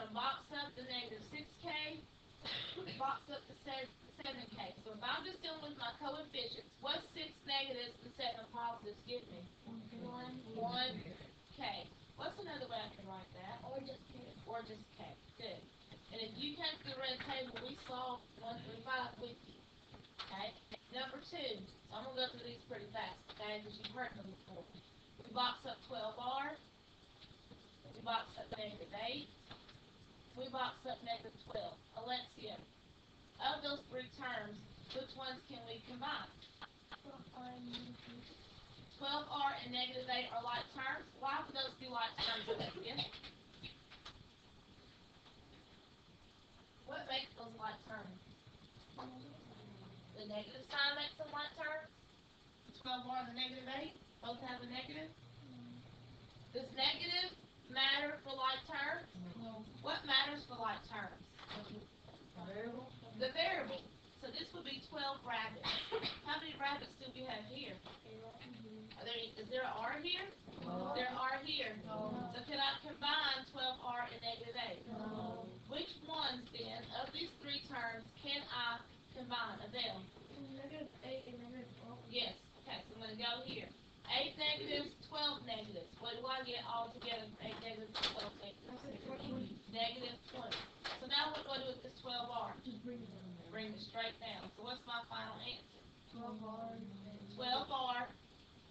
going to box up the negative 6k, box up the 7k. So if I'm just dealing with my coefficients, what's 6 negatives and 7 positives give me? 1k. What's another way I can write that? Or just K. Or just k. Good. And if you came to the red table, we solved 1 through 5 with you. Okay? Number 2. So I'm going to go through these pretty fast, okay? Because you've heard them before. We box up 12r. We box up negative 8. We box up negative 12. Alexia, of those three terms, which ones can we combine? 12r and negative 8 are like terms. Why would those be like terms, Alexia? What makes those like terms? The negative sign makes them like terms. 12r and the negative 8 both have a negative. Does negative matter for like terms? No. What matters for like terms? Variable. The variable. So this would be 12 rabbits. How many rabbits do we have here? Is there an R here? No. There are here. No. So can I combine 12r and negative 8? No. Which ones then of these three terms can I combine? Adele? Negative 8 and negative 12. Yes. Okay, so I'm going to go here. 8 negatives, 12 negatives. What do I get all together? 8 negatives, 12 negatives. Negative 20. So now what do I do with this 12r? Just bring it down there. Bring it straight down. So what's my final answer? 12R. 12r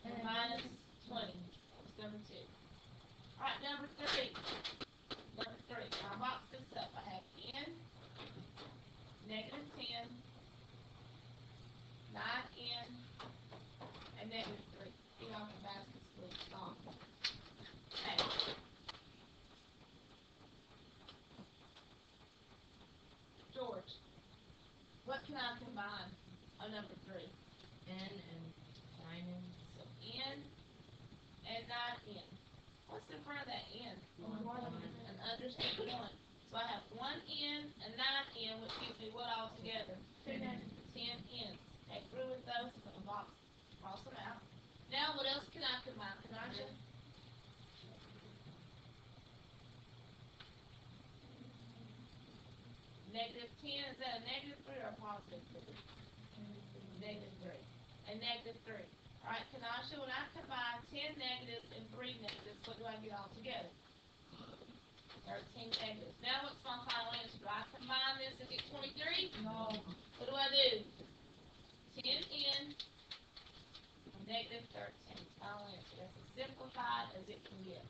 And minus 20. That's number 2. Alright, number 3. Number 3. I'll box this up. I have n, negative 10, 9n, and negative 3. Get off the baskets, please. Stop. Okay. George, what can I combine on number 3? N and 9N. So n and 9n. What's in front of that n? An understood 1. So I have 1n and 9n, which gives me what all together? 10n. Okay, through with those. Put a box. Cross them out. Now what else can I combine? Kanasha? Negative 10, is that a negative 3 or a positive 3? Negative 3. And negative 3. Alright, Kanasha, when I combine 10 negatives and 3 negatives, what do I get all together? 13 negatives. Now what's my final answer? Do I combine this and get 23? No. What do I do? 10n, negative 13. Final answer. That's as simplified as it can get.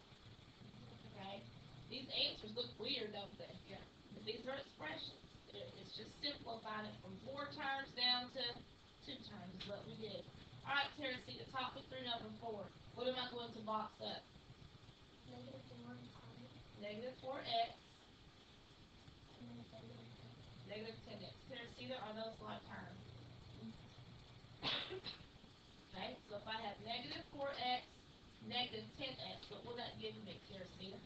Okay? These answers look weird, don't they? Yeah. But these are expressions. It's just simplifying it from 4 terms down to 2 terms is what we did. Alright, Terry, see the top of through number 4. What am I going to box up? Negative 4. Negative 4x. Negative 10x. Terry, see there are those like terms. Okay, so if I have negative 4x, negative 10x, what will that give me, Terry, see?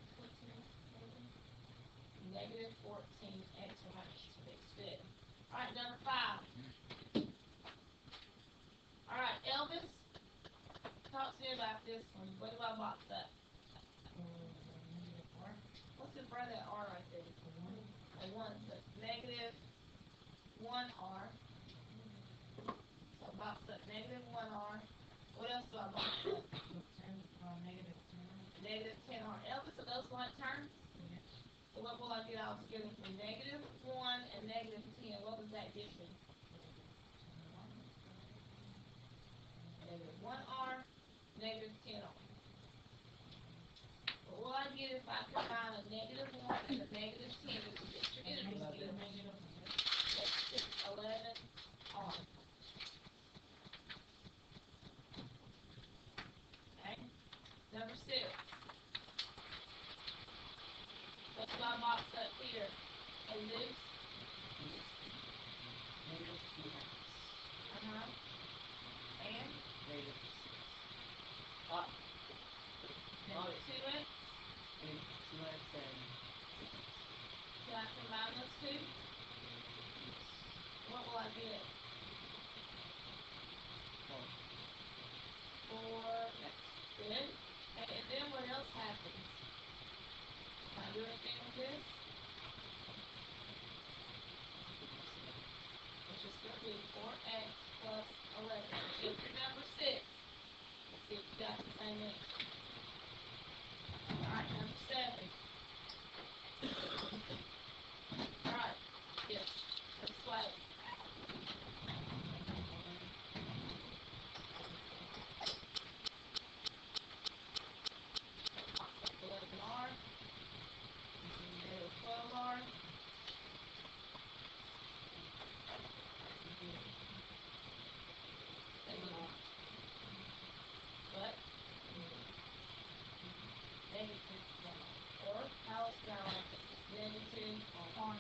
Negative 14x for my answer. That's good. Alright, number 5. Alright, Elvis, talk to me about this one. What do I box up? What's in front of that R right there? A 1. So negative 1R. So I box up negative 1R. What else do I box up? Negative 10. Negative 10R. Elvis, are those like terms? So what will I get all together for me? Negative 1 and negative 10. What does that give me? Negative 1R, negative 10R. What will I get if I combine a negative 1 and a negative 10, which is extra energy skill? That's 11R. Okay? Number 6. What's my box up here? A loose. Negative 2x. And? Negative 2x. 2x and Can I combine those two? What will I get? 4x. Good. Okay, and then what else happens? Can I do anything with this? do 4x plus 11. Shift your number 6. Let's see if you got the same answer. Alright, number 7. Alright, yes, let's swap. 11R, negative 12R. What? Negative 1. Or how else can I write this? Negative on.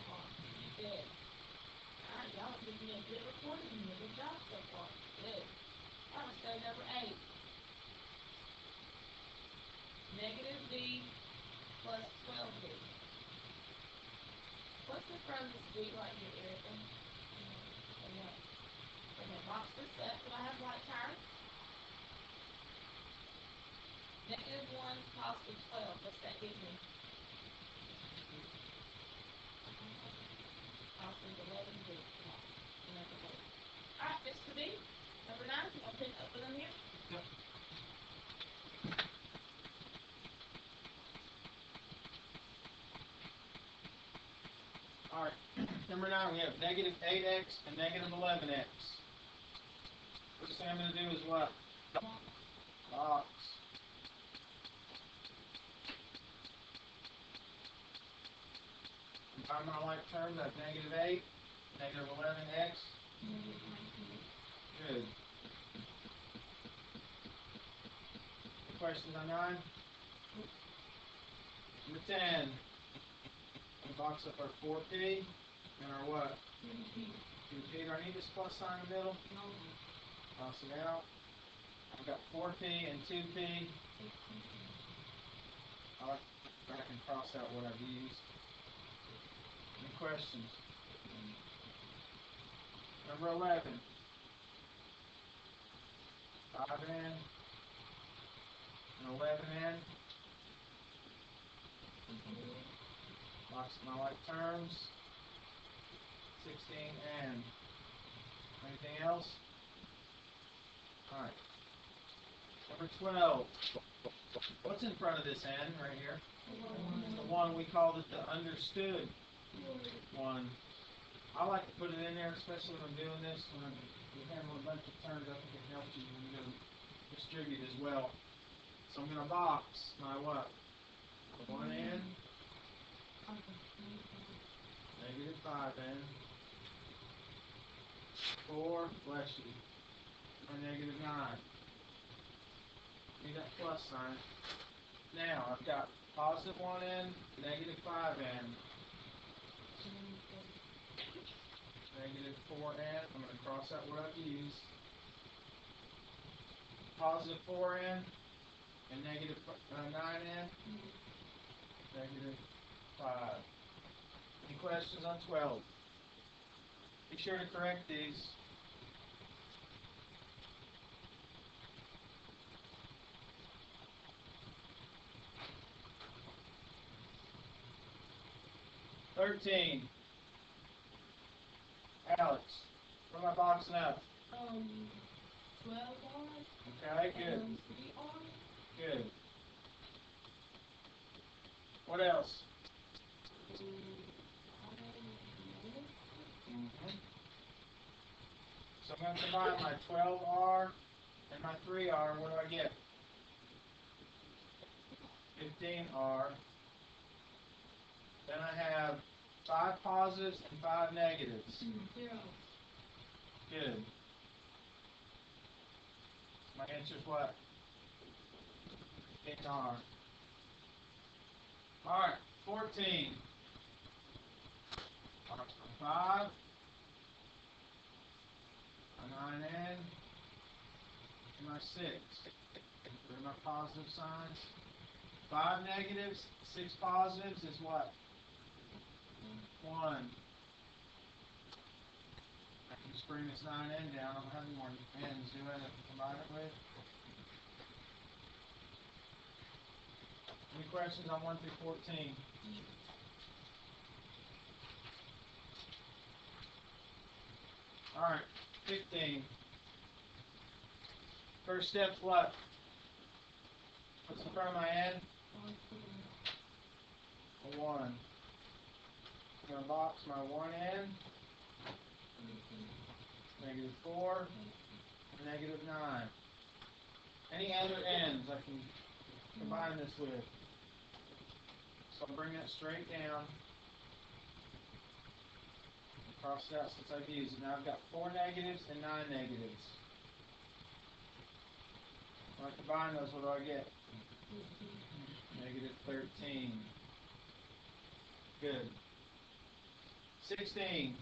Good. Alright, y'all are giving me a good reporting and a good job so far. Good. Alright, let's go to number 8. Negative b plus 12b. What's in front of this b right here, Erica? Okay, box this up. Do I have white tires? Negative 1 positive 12. What's that give me? Positive 11b. Alright, Mr. B. Number 9. You want to pick up with them here? Yep. Alright, number 9 we have negative 8x and negative 11x. First thing I'm going to do is what? Box. Combine my like terms, I have negative 8, negative 11x. Good. Questions on 9? Number 10. We box up our 4p and our what? 2p. Do I need this plus sign in the middle? Toss it out. I've got 4p and 2p. I can cross out what I've used. Any questions? Number 11. 5n and 11n. Box my like terms. 16n. Anything else? Alright. Number 12. What's in front of this n right here? The one we called it the understood one. I like to put it in there, especially when I'm doing this. When you handle a bunch of terms, I think it helps you when you go distribute as well. So I'm going to box my what? 1n, negative 5n, 4, bless you, or negative 9. Need that plus sign. Now, I've got positive 1n, negative 5n, negative 4n. I'm going to cross out what I've used. Positive 4n and negative 9n, negative 5. Any questions on 12? Be sure to correct these. $13. Alex, what am I boxing up? 12R. Okay, good. 3R. Good. What else? So I'm going to combine my 12R and my 3R. What do I get? 15R. Then I have 5 positives and 5 negatives. 0. Good. My answer is what? 15R. Alright, 14. 5. My 9n. And my 6. What are my positive signs? 5 negatives, 6 positives is what? 1. I can just bring this 9n down. I don't have any more n's, do I? That I can combine it with? Any questions on 1 through 14? Alright, 15. First step's what? What's in front of my n? A 1. I'm going to box my 1n, -4, and -9. Any other n's I can combine this with? So I'll bring that straight down. Cross it out since I've used it. Now I've got 4 negatives and 9 negatives. When I combine those, what do I get? -13. Good. 16.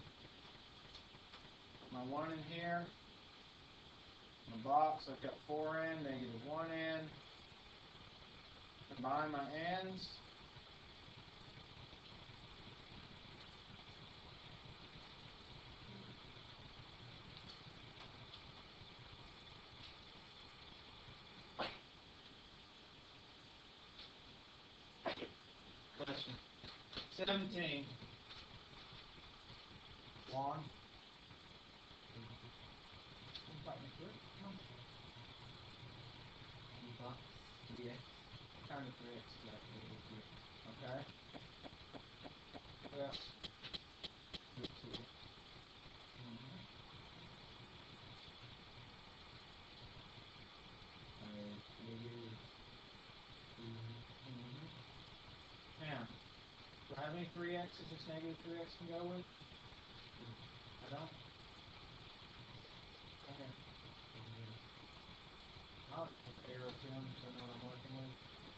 My 1 in here. My box, I've got 4n, -1n. Combine my n's. Question. 17. Juan? Box 3x. Kind of 3x. Like -2. Okay. What else? 2x. Negative. Now, do I have any 3x's this -3x can go with? I don't? Okay. I'll put arrow to them so I know what I'm working with.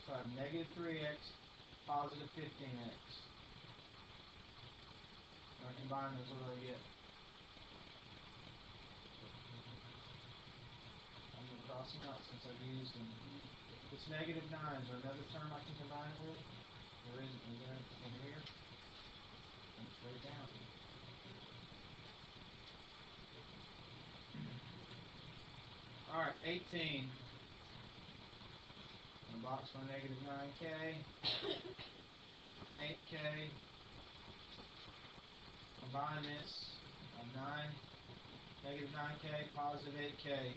So I have -3x, positive 15x. When I combine those, what do I get? I'm going to cross them out since I've used them. It's -9. Is there another term I can combine it with? There isn't. Is there in here? And straight down. Alright, 18. I'm box my -9k. 8k. Combine this. 9. -9k, positive 8k.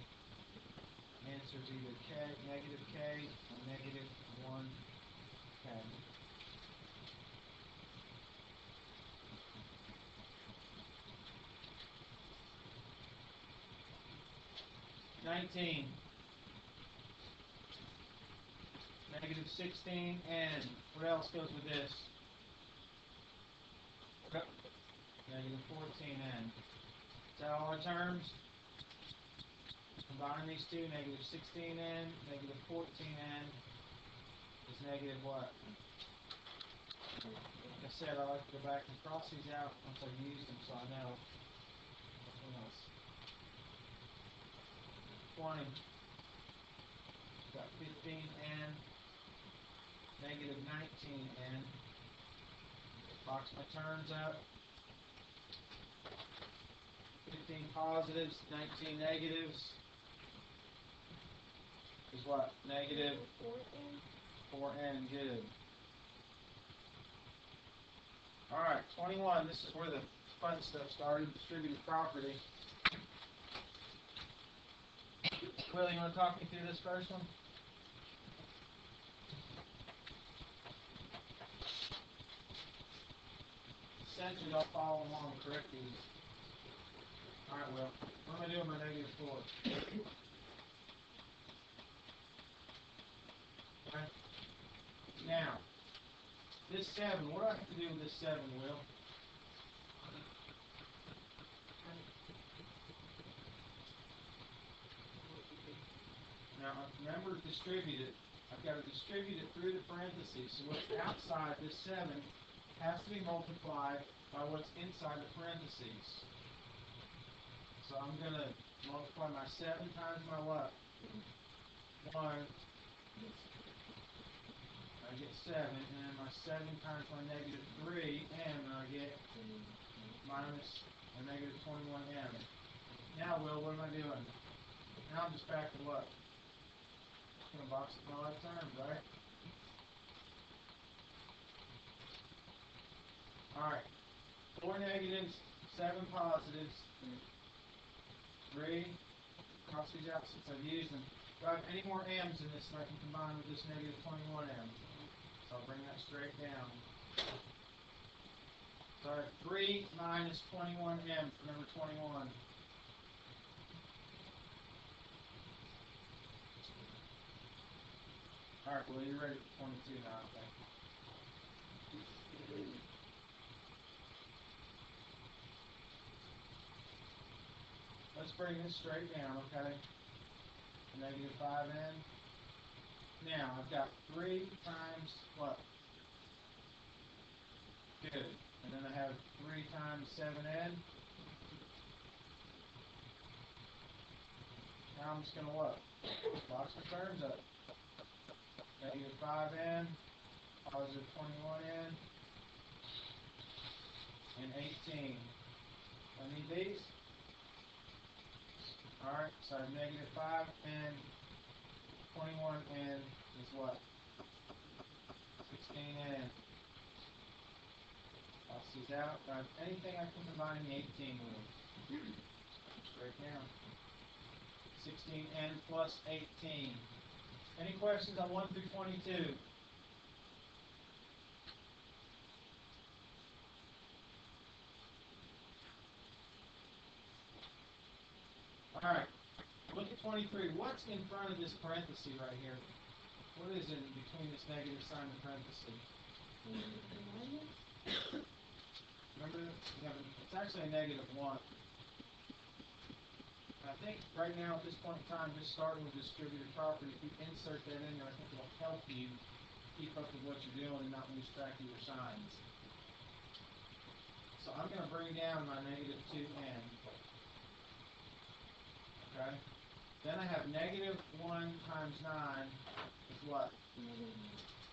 Answer's either k, -k, or -1k. -19. -16, and what else goes with this? -14n. Is that all our terms? Combine these two, -16n, -14n is negative what? Like I said, I like to go back and cross these out once I've used them so I know. What else? 20. Got 15n, -19n. Box my terms up. 15 positives, 19 negatives is what? -4n. Good. Alright, 21. This is where the fun stuff started. Distributed property. Will, you want to talk me through this first one? Essentially, I'll follow along and correct these. Alright, Will. What am I doing with my -4? Okay. Now, this 7, what do I have to do with this 7, Will? Now, remember to distribute it. I've got to distribute it through the parentheses. So what's outside this 7 has to be multiplied by what's inside the parentheses. So I'm going to multiply my 7 times my what? 1. I get 7, and then my 7 times my -3, and I get minus a -21m. Now, Will, what am I doing? Now I'm just back to what? I'm going to box up my left terms, right? Alright. 4 negatives, 7 positives. 3. Cross these out since I've used them. Do I have any more m's in this that I can combine with this negative 21m? So I'll bring that straight down. So I have 3 minus 21m for number 21. Alright, well, you're ready for 22 now, okay? Let's bring this straight down, okay? Negative 5n. Now, I've got 3 times what? Good. And then I have 3 times 7n. Now I'm just going to what? Box my terms up. Negative 5n, positive 21n, and 18. I need these. Alright, so I have negative 5n, 21n is what? 16n. Toss these out. Do I have anything I can combine the 18 with? Straight down. 16n plus 18. Any questions on 1 through 22? Alright, look at 23. What's in front of this parenthesis right here? What is in between this negative sign and parenthesis? Remember, it's actually a negative 1. I think right now at this point in time, just starting with distributed property, if you insert that in there, I think it'll help you keep up with what you're doing and not lose track of your signs. So I'm going to bring down my negative 2n. Okay? Then I have negative 1 times 9 is what?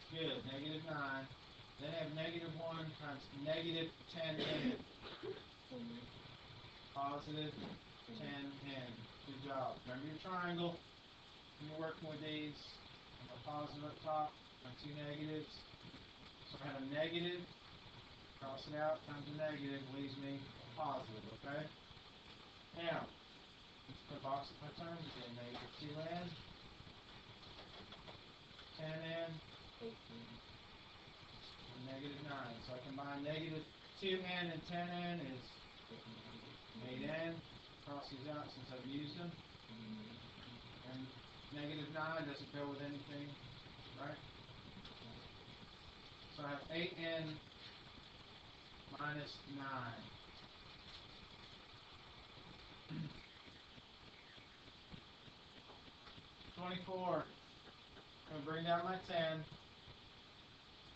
Good, negative 9. Then I have negative 1 times negative 10n. Positive 10n. Good job. Remember your triangle. When you're working with these, I have a positive up top, my 2 negatives. So I have a negative, cross it out, times a negative, leaves me a positive, okay? Now, let's put box of my terms again. Negative 2n, 10n, and negative 9. So I combine negative 2n and 10n is 8n. Cross these out since I've used them. And negative 9 doesn't go with anything, right? So I have 8n minus 9. 24. I'm going to bring down my 10.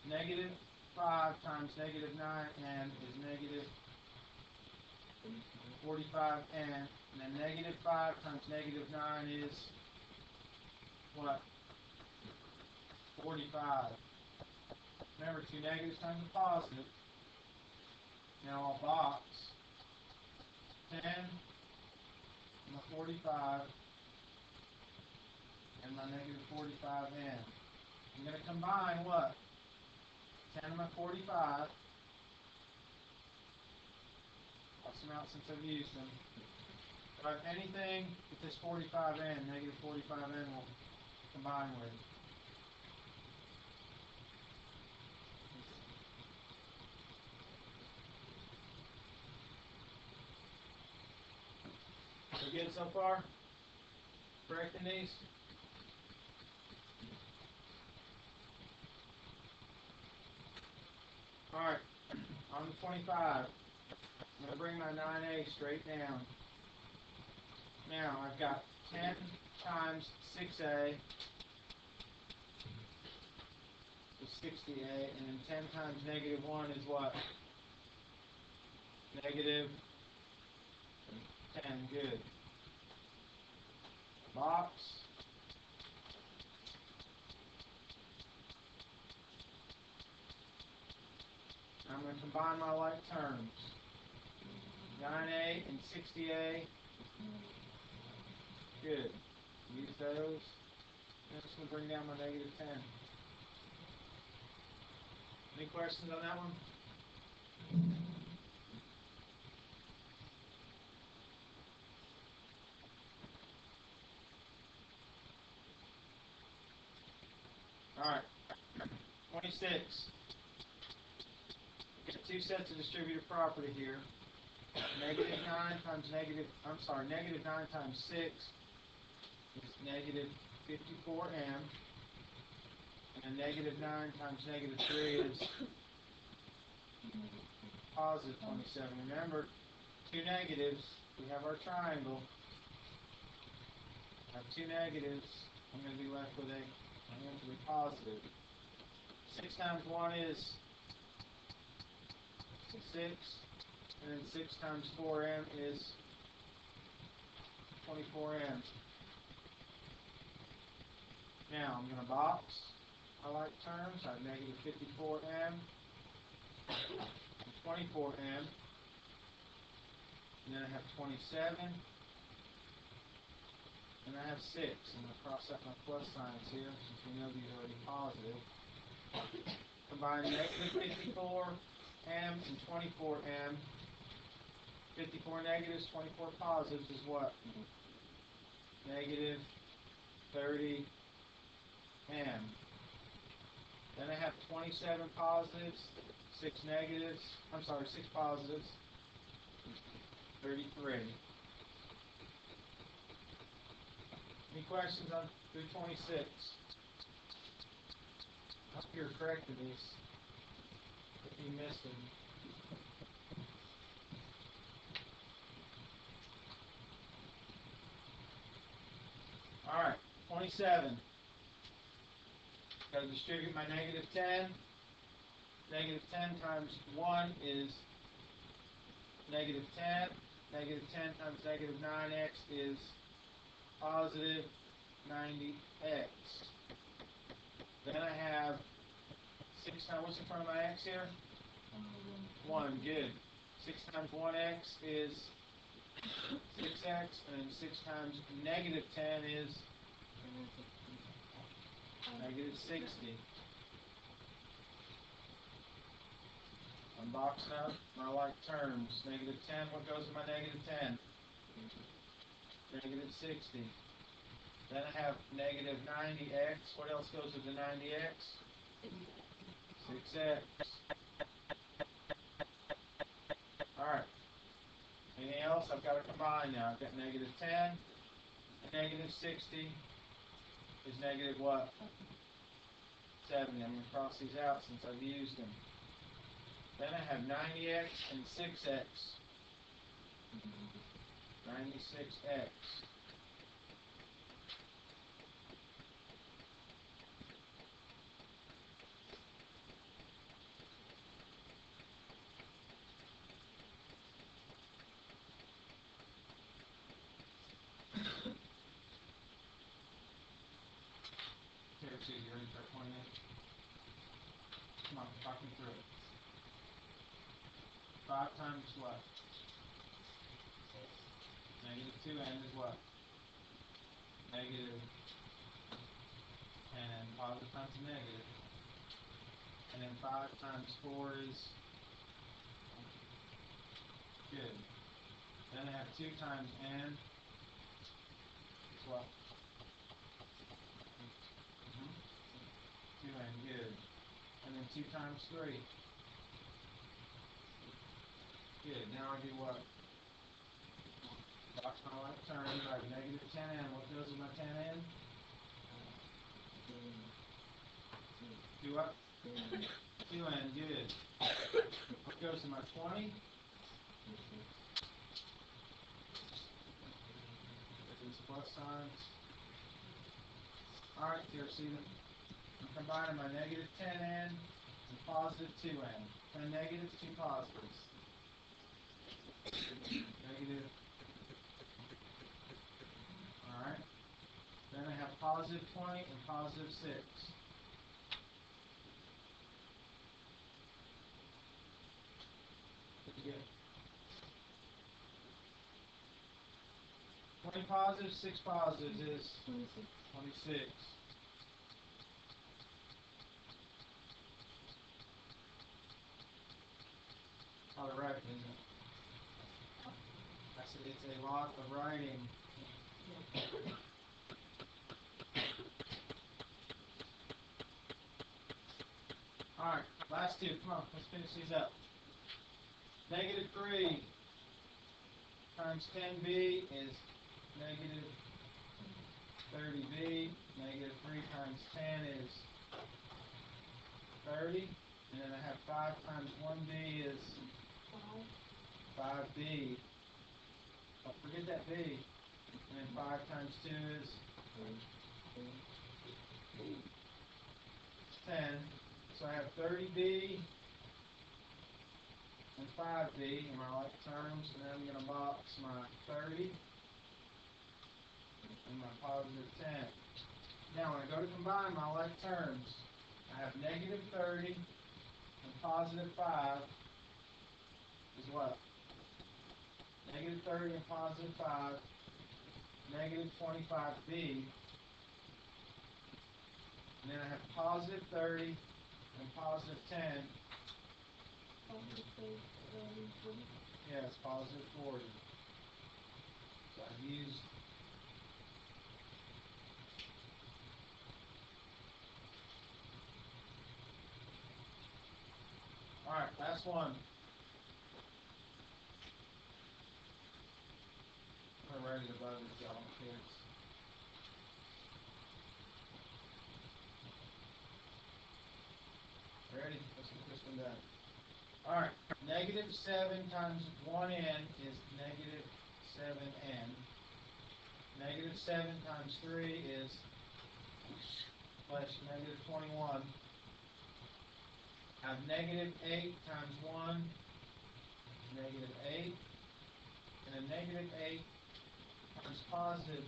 Negative 5 times negative 9n is negative 45n. And then negative 5 times negative 9 is what? 45. Remember, 2 negatives times a positive. Now I'll box 10, my 45, and my negative 45n. I'm going to combine what? 10 and my 45. I'll them out since I've used them. Do I have anything that this 45n, negative 45n will combine with? We good so far? Correcting these? Alright, on the 25, I'm going to bring my 9a straight down. Now, I've got 10 times 6a is 60a, and then 10 times negative 1 is what? Negative 10, good. Box. I'm going to combine my like terms. 9a and 60a. Good. Use those. I'm just going to bring down my negative 10. Any questions on that one? Alright. 26. Get two sets of distributed property here. Negative 9 times negative 9 times 6 is negative 54m. And negative 9 times negative 3 is positive 27. Remember, two negatives, we have our triangle. I have two negatives, I'm going to be left with a positive. 6 times 1 is 6, and then 6 times 4m is 24m. Now I'm going to box my like terms. I have negative 54m, 24m, and then I have 27, and I have 6. I'm going to cross out my plus signs here since we know these are already positive. Combine negative 54m and 24m. 54 negatives, 24 positives is what? Negative 30m. Then I have 27 positives, 6 negatives, 6 positives, 33. Any questions on through 26? I hope you're correcting these if you missed them. Alright, 27. Got to distribute my negative 10. Negative 10 times 1 is negative 10. Negative 10 times negative 9x is positive 90x. Then I have 6 times, what's in front of my x here? 1, good. 6 times 1x is 6x, and then 6 times negative 10 is negative 60. I'm boxing out my like terms. Negative 10, what goes to my negative 10? Negative 60. Then I have negative 90x. What else goes with the 90x? 6x. Alright. Anything else? I've got to combine now. I've got negative 10 and negative 60 is negative what? 70. I'm going to cross these out since I've used them. Then I have 90x and 6x. 96x. Here, see, you're ready for 28? Come on, talk me through it. 5 times what? Negative 2n is what? Negative 10. Positive times negative. And then 5 times 4 is good. Then I have 2 times n. It's what? 2n, good. And then 2 times 3. Good. Now I do what? Box my like terms. I have negative 10n. What goes with my 10n? Do what? 2n, good. What goes to my 20? These plus signs. Alright, here, see them? I'm combining my negative 10n and positive 2n. 10 negatives, 2 positives. Negative. Alright. Then I have positive 20 and positive 6. Good. 20 positives, 6 positives is 26. A lot of writing, isn't it? I said it's a lot of writing. Alright, last two. Come on, let's finish these up. Negative 3 times 10b is negative 30b. Negative 3 times 10 is 30. And then I have 5 times 1b is 5b. Oh, forget that b. And then 5 times 2 is 10. So I have 30b and 5b in my like terms, and then I'm going to box my 30 and my positive 10. Now when I go to combine my like terms, I have negative 30 and positive 5 is what? Negative 30 and positive 5, negative 25b, and then I have positive 30 and positive 10. Yeah, it's positive 40. So I've used alright, last one. I'm ready to above this, y'all, kids. Ready? Let's get this one done. Alright, negative 7 times 1n is negative 7n. Negative 7 times 3 is negative 21. I have negative 8 times 1 is negative 8. And a negative 8 times positive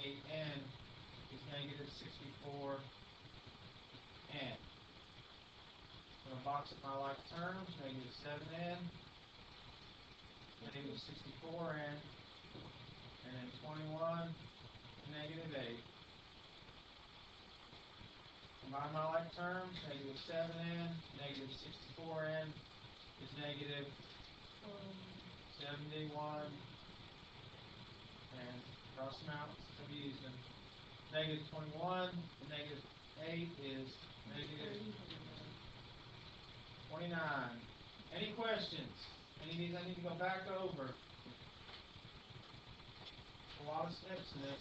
8n is negative 64n. I'm going to box up my like terms, negative 7n, negative 64n, and then 21, negative 8. Combine my like terms, negative 7n, negative 64n is negative 71, and cross them out, I've used them. Negative 21, and negative 8 is negative 29. Any questions? Any of these I need to go back over? A lot of steps in this.